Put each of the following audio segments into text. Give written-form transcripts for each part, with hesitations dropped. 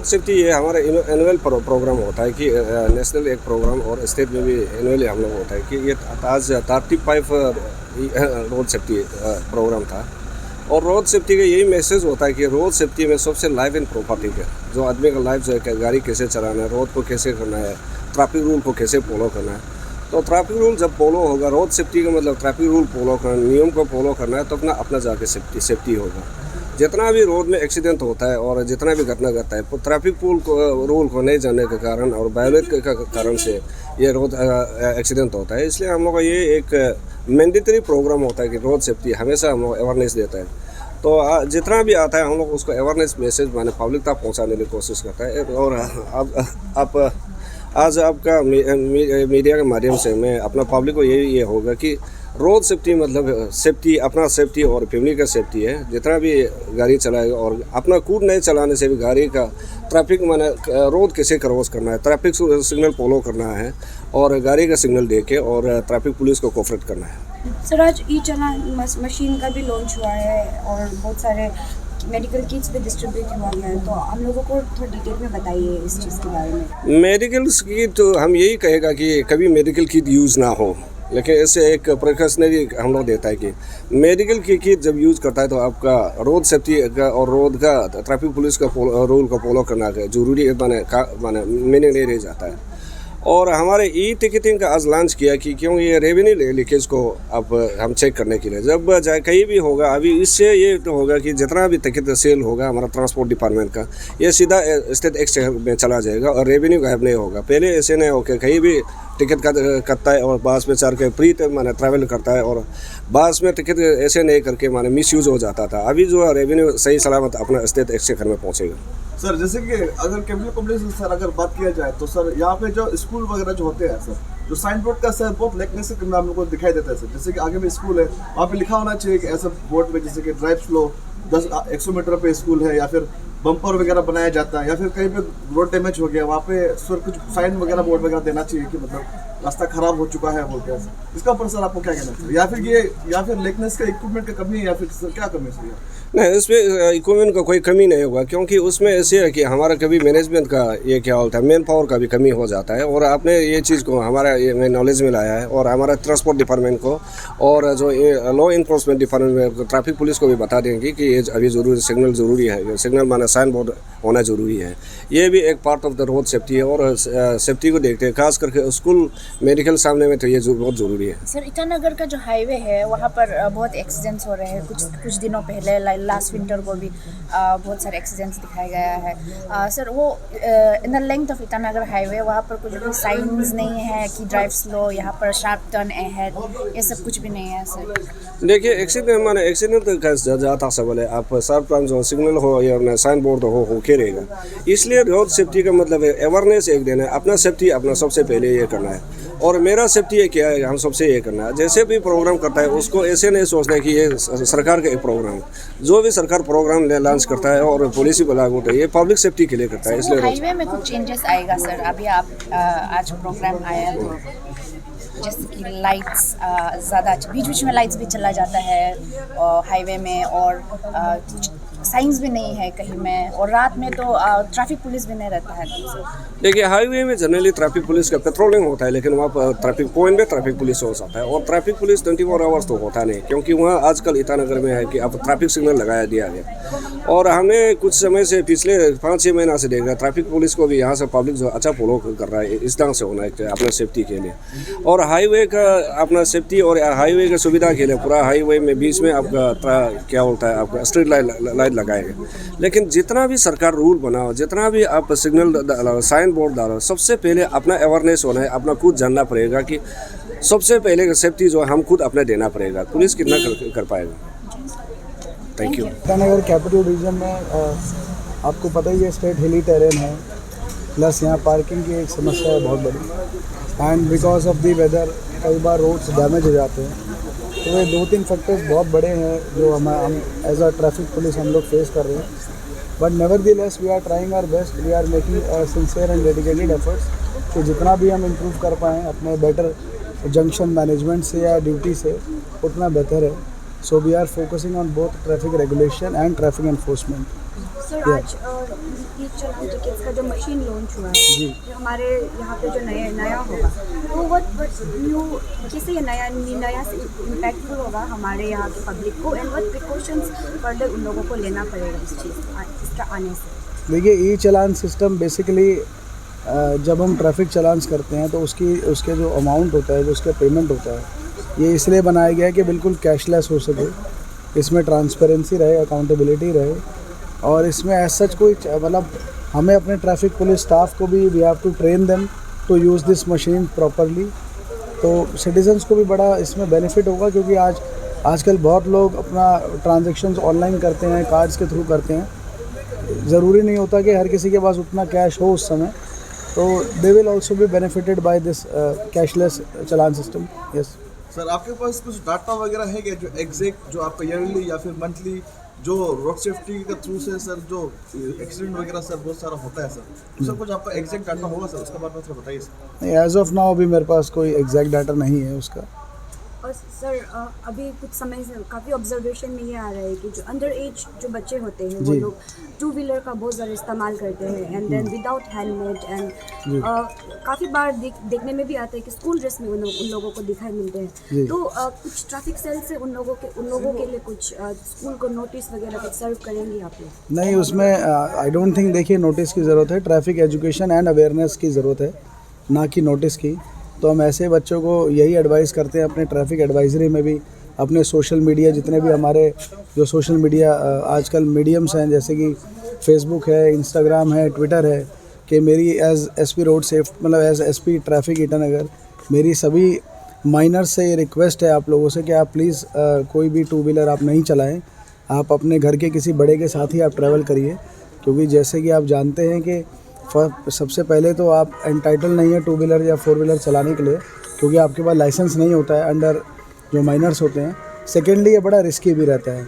Safety ये हमारा annual programme होता है कि नेशनल एक प्रोग्राम और स्टेट में भी एनुअली हम लोग होता है कि ये आज 35 रोड सेफ्टी प्रोग्राम था। और रोड सेफ्टी का यही मैसेज होता है कि रोड सेफ्टी में सबसे लाइफ एंड प्रॉपर्टी है, जो आदमी का लाइफ जो है, गाड़ी कैसे चलाना है, रोड को कैसे करना है, ट्रैफिक रूल को कैसे फॉलो करना है। तो ट्रैफिक रूल जब फॉलो होगा, रोड सेफ्टी का मतलब ट्रैफिक रूल फॉलो करना, नियम को फॉलो करना है, तो अपना जाके सेफ्टी होगा। जितना भी रोड में एक्सीडेंट होता है और जितना भी घटना घटता है, ट्रैफिक रूल को नहीं जानने के कारण और वायोलेट के कारण से ये रोड एक्सीडेंट होता है। इसलिए हम लोग का ये एक मैंडेटरी प्रोग्राम होता है कि रोड सेफ्टी हमेशा हम लोग अवेयरनेस देता है। तो जितना भी आता है हम लोग उसको अवेयरनेस मैसेज माने पब्लिक तक पहुँचाने की कोशिश करता है। और अब आज आपका मीडिया के माध्यम से मैं अपना पब्लिक को ये होगा कि रोड सेफ्टी मतलब सेफ्टी, अपना सेफ्टी और फैमिली का सेफ्टी है। जितना भी गाड़ी चलाएगा और अपना कूद नहीं चलाने से भी गाड़ी का ट्रैफिक माने रोड कैसे क्रॉस करना है, ट्रैफिक सिग्नल फॉलो करना है और गाड़ी का सिग्नल देके और ट्रैफिक पुलिस को कोऑपरेट करना है। सर, आज ई चालान मशीन का भी लॉन्च हुआ है और बहुत सारे मेडिकल किट्स भी डिस्ट्रीब्यूट हुआ है, तो हम लोगों को थोड़ा डिटेल में बताइए इस चीज़ के बारे में। मेडिकल किट तो हम यही कहेगा कि कभी मेडिकल किट यूज़ ना हो, लेकिन इससे एक प्रिकॉशनरी हम लोग देता है कि मेडिकल की किट जब यूज़ करता है तो आपका रोड सेफ्टी का और रोड का ट्रैफिक पुलिस का रूल को फॉलो करना जरूरी माने मीनिंग नहीं रह जाता है। और हमारे ई टिकटिंग का आज लॉन्च किया कि क्यों ये रेवेन्यू लीकेज को अब हम चेक करने के लिए जब जाए कहीं भी होगा, अभी इससे ये तो होगा कि जितना भी टिकट सेल होगा हमारा ट्रांसपोर्ट डिपार्टमेंट का, ये सीधा स्टेट एक्सचेंज में चला जाएगा और रेवेन्यू गायब नहीं होगा। पहले ऐसे नहीं हो कि कहीं भी टिकट कटता है और बस में चढ़ के फ्री माने ट्रैवल करता है और बस में टिकट ऐसे नहीं करके माने मिसयूज हो जाता था। अभी जो रेवेन्यू सही सलामत अपना स्टेट एक्सचेंज में पहुँचेगा। सर, जैसे कि अगर कैपिटल कॉम्प्लेक्स सर अगर बात किया जाए तो सर यहाँ पे जो स्कूल वगैरह जो होते हैं सर, जो साइन बोर्ड का सर बहुत लेकने से कम हम लोग को दिखाई देता है सर। जैसे कि आगे में स्कूल है, वहाँ पे लिखा होना चाहिए कि ऐसा बोर्ड में जैसे कि ड्राइव स्लो 100 मीटर पे स्कूल है, या फिर बम्पर वगैरह बनाया जाता है, या फिर कहीं पे रोड डैमेज हो गया वहाँ पे सर कुछ साइन वगैरह बोर्ड वगैरह देना चाहिए कि मतलब रास्ता खराब हो चुका है बोल के। इसका ऊपर सर आपको क्या कहना चाहिए, या फिर लेकनेस का इक्विपमेंट का कमी है, या फिर सर क्या कमी है? नहीं, इसमें इक्विपमेंट का कोई कमी नहीं होगा, क्योंकि उसमें ऐसे है कि हमारा कभी मैनेजमेंट का ये क्या होता है, मैन पावर का भी कमी हो जाता है। और आपने ये चीज़ को हमारा ये मैं नॉलेज में लाया है और हमारा ट्रांसपोर्ट डिपार्टमेंट को और जो लॉ इन्फोर्समेंट डिपार्टमेंट में ट्रैफिक पुलिस को भी बता देंगे कि ये अभी ज़रूरी सिग्नल ज़रूरी है, सिग्नल माना साइन बोर्ड होना ज़रूरी है। ये भी एक part of the road safety है और सेफ्टी को देखते हैं, खास करके स्कूल मेडिकल सामने में तो ये बहुत ज़रूरी है। सर, ईटानगर का जो हाईवे है वहाँ पर बहुत एक्सीडेंट्स हो रहे हैं। कुछ दिनों पहले लास्ट विंटर को भी बहुत सारे एक्सीडेंट्स दिखाया गया है। सर, वो in the length of Itanagar highway वहाँ पर कुछ भी साइंस नहीं है कि ड्राइव स्लो, यहाँ पर शार्प टर्न अहेड, ये सब कुछ भी नहीं है सर। देखिए, एक्सीडेंट का ज़्यादा सवाल है। आप शार्प टर्न जो सिग्नल हो या साइन बोर्ड हो के रहेगा। इसलिए रोड सेफ्टी का मतलब है अवेयरनेस एक देना है, अपना सेफ्टी अपना सबसे पहले ये करना है। और मेरा सेफ्टी ये क्या है, हम सबसे ये करना है। जैसे भी प्रोग्राम करता है उसको ऐसे नहीं सोचना कि ये सरकार का एक प्रोग्राम है। जो भी सरकार प्रोग्राम लॉन्च करता है और पॉलिसी लागू होता है, ये पब्लिक सेफ्टी के लिए करता है। इसलिए हाईवे में कुछ चेंजेस आएगा सर। अभी आप आज प्रोग्राम आया तो जैसे कि लाइट्स ज़्यादा बीच में लाइट्स भी चला जाता है हाईवे में, और कुछ साइंस भी नहीं है कहीं में, और रात में तो ट्रैफिक पुलिस भी नहीं रहता है। देखिए, हाईवे में जनरली ट्रैफिक पुलिस का पेट्रोलिंग होता है, लेकिन वहाँ पर ट्रैफिक पॉइंट में ट्रैफिक पुलिस हो सकता है। और ट्रैफिक पुलिस 24 आवर्स तो होता नहीं, क्योंकि वहाँ आजकल ईटानगर में है कि अब ट्रैफिक सिग्नल लगाया दिया गया। और हमने कुछ समय से पिछले 5-6 महीना से देखा ट्रैफिक पुलिस को भी यहाँ से पब्लिक जो अच्छा फॉलो कर रहा है, इस ढंग से होना है अपना सेफ्टी के लिए। और हाईवे का अपना सेफ्टी और हाईवे की सुविधा के लिए पूरा हाईवे में बीच में आपका क्या होता है, आपका स्ट्रीट लाइट लगाएगा। लेकिन जितना भी सरकार रूल बनाओ, जितना भी आप सिग्नल डालो, साइन बोर्ड डालो, सबसे पहले अपना अवेयरनेस होना है, अपना खुद जानना पड़ेगा कि सबसे पहले सेफ्टी जो हम खुद अपने देना पड़ेगा। पुलिस कितना कर पाएगा। Thank you. Itanagar capital region में आपको पता ही है स्ट्रेट हिली टेरेन है, प्लस यहाँ पार्किंग की एक समस्या है बहुत बड़ी, and because of the weather कई बार रोड्स डैमेज हो जाते हैं। तो ये 2-3 फैक्टर्स बहुत बड़े हैं जो हम एज अ ट्रैफिक पुलिस हम लोग फेस कर रहे हैं। But nevertheless we are trying our best, we are making sincere and dedicated efforts कि जितना भी हम इम्प्रूव कर पाएँ अपने बेटर जंक्शन मैनेजमेंट से या ड्यूटी से, उतना बेहतर है। So we are focusing on both traffic regulation and traffic enforcement. Sir आज ई चलान टिकट्स का जो मशीन लॉन्च हुआ है जो हमारे यहाँ पे जो नया होगा तो what न्यू कैसे ये नया से इम्पैक्टफुल होगा हमारे यहाँ के पब्लिक को एंड व्हाट प्रिकॉशंस फर्दर उन लोगों को लेना पड़ेगा इसका आने से। देखिए ई चलान सिस्टम बेसिकली जब हम ट्रैफिक चलान्स करते हैं तो उसके जो अमाउंट होता है जो उसका पेमेंट होता है ये इसलिए बनाया गया है कि बिल्कुल कैशलेस हो सके, इसमें ट्रांसपेरेंसी रहे, अकाउंटेबिलिटी रहे और इसमें एज सच कोई मतलब हमें अपने ट्रैफिक पुलिस स्टाफ को भी we have to train them to use this machine properly. तो सिटीजन्स को भी बड़ा इसमें बेनिफिट होगा क्योंकि आजकल बहुत लोग अपना ट्रांजेक्शन्स ऑनलाइन करते हैं, कार्ड्स के थ्रू करते हैं। ज़रूरी नहीं होता कि हर किसी के पास उतना कैश हो उस समय, तो they will also be benefited by this cashless challan system. Yes sir, आपके पास कुछ डाटा वगैरह है क्या जो एग्जैक्ट जो आपका ईयरली या फिर मंथली जो रोड सेफ्टी के थ्रू से सर जो एक्सीडेंट वगैरह सर बहुत सारा होता है सर कुछ आपका एग्जैक्ट डाटा होगा सर उसके बारे में थोड़ा बताइए सर। नहीं, एज ऑफ नाउ अभी मेरे पास कोई एग्जैक्ट डाटा नहीं है उसका। और सर अभी कुछ समय से काफ़ी ऑब्जर्वेशन में ये आ रहा है कि जो अंडर एज जो बच्चे होते हैं वो लोग टू व्हीलर का बहुत ज़्यादा इस्तेमाल करते हैं and then without helmet and काफ़ी बार देखने में भी आता है कि स्कूल ड्रेस में उन लोगों को दिखाई मिलते हैं। तो कुछ ट्रैफिक सेल से उन लोगों के लिए कुछ स्कूल को नोटिस वगैरह कुछ सर्व करेंगे आप लोग? नहीं, उसमें आई डोंट थिंक देखिए नोटिस की ज़रूरत है, ट्रैफिक एजुकेशन एंड अवेयरनेस की ज़रूरत है, ना कि नोटिस की। तो हम ऐसे बच्चों को यही एडवाइस करते हैं अपने ट्रैफिक एडवाइजरी में भी, अपने सोशल मीडिया जितने भी हमारे जो सोशल मीडिया आजकल मीडियम्स हैं जैसे कि फेसबुक है, इंस्टाग्राम है, ट्विटर है, कि मेरी एज एसपी रोड सेफ्टी मतलब एज एसपी ट्रैफिक ईटानगर मेरी सभी माइनर्स से ये रिक्वेस्ट है आप लोगों से कि आप प्लीज़ कोई भी टू व्हीलर आप नहीं चलाएं, आप अपने घर के किसी बड़े के साथ ही आप ट्रैवल करिए। क्योंकि जैसे कि आप जानते हैं कि सबसे पहले तो आप एंटाइटल नहीं है टू व्हीलर या फोर व्हीलर चलाने के लिए क्योंकि आपके पास लाइसेंस नहीं होता है अंडर जो माइनर्स होते हैं। सेकेंडली ये बड़ा रिस्की भी रहता है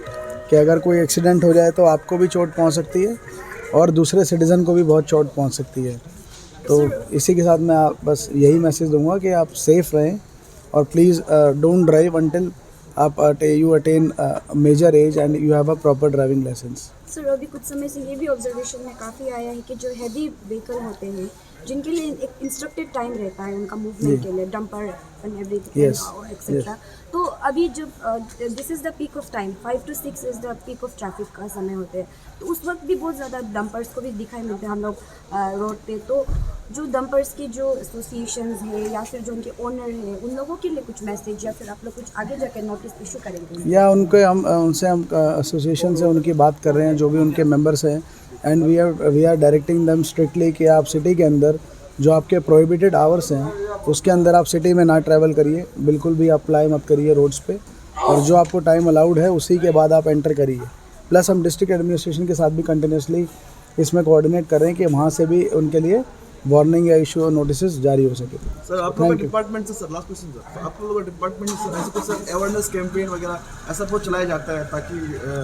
कि अगर कोई एक्सीडेंट हो जाए तो आपको भी चोट पहुंच सकती है और दूसरे सिटीज़न को भी बहुत चोट पहुंच सकती है। तो इसी के साथ मैं बस यही मैसेज दूंगा कि आप सेफ़ रहें और प्लीज़ डोंट ड्राइव अंटिल आप you attain major age and you have a proper driving licence. Sir अभी कुछ समय से ये भी ऑब्जर्वेशन में काफ़ी आया है कि जो हैवी व्हीकल होते हैं जिनके लिए एक इंस्ट्रक्टेड टाइम रहता है उनका मूवमेंट के लिए, डंपर एंड एवरीथिंग एक्सेट्रा। तो अभी जब this is the peak of time 5 to 6 is the peak of traffic का समय होते हैं, तो उस वक्त भी बहुत ज़्यादा डंपर्स को भी दिखाई मिलते हैं हम लोग रोड पे। तो जो डंपर्स की जो एसोसिएशंस है या फिर जो उनके ओनर हैं उन लोगों के लिए कुछ मैसेज या फिर आप लोग कुछ आगे जाकर नोटिस इशू करेंगे? या उनसे हम एसोसिएशन से उनकी बात कर रहे हैं जो भी उनके मेंबर्स हैं and we are directing them strictly कि आप सिटी के अंदर जो आपके प्रोहिबिटेड आवर्स हैं उसके अंदर आप सिटी में ना ट्रैवल करिए, बिल्कुल भी अप्लाई मत करिए रोड्स पे, और जो आपको टाइम अलाउड है उसी के बाद आप एंटर करिए। प्लस हम डिस्ट्रिक्ट एडमिनिस्ट्रेशन के साथ भी कंटिन्यूसली इसमें कोऑर्डिनेट कर रहे हैं कि वहाँ से भी उनके लिए वार्निंग या इशू नोटिस जारी हो सके। सर आप लोगों के डिपार्टमेंट से सर लास्ट क्वेश्चन सर, आप लोगों के डिपार्टमेंट से ऐसे कुछ सर अवेयरनेस कैंपेन वगैरह ऐसा कुछ चलाया जाता है ताकि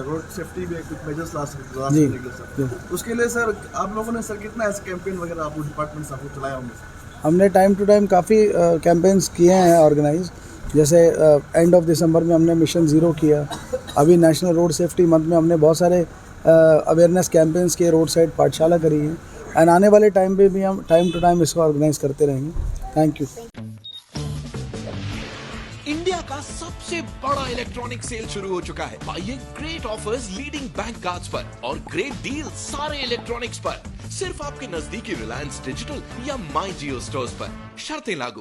रोड सेफ्टी में कुछ मेजर्स ला सके सर? उसके लिए सर आप लोगों ने सर कितना ऐसे कैंपेन वगैरह आप डिपार्टमेंट से आपको चलाया होंगे? हमने टाइम टू टाइम काफ़ी कैंपेन्स किए हैं ऑर्गेनाइज, जैसे एंड ऑफ दिसंबर में हमने मिशन ज़ीरो किया, अभी नेशनल रोड सेफ्टी मंथ में हमने बहुत सारे अवेयरनेस कैंपेन्स किए, रोड साइड पाठशाला करी है एंड आने वाले टाइम पे भी हम टाइम टू टाइम इसको ऑर्गेनाइज करते रहेंगे। Thank you. इंडिया का सबसे बड़ा इलेक्ट्रॉनिक सेल शुरू हो चुका है। पाइए great offers leading bank cards पर और ग्रेट डील सारे इलेक्ट्रॉनिक्स पर, सिर्फ आपके नजदीकी रिलायंस डिजिटल या माई जियो स्टोर्स पर। शर्तें लागू।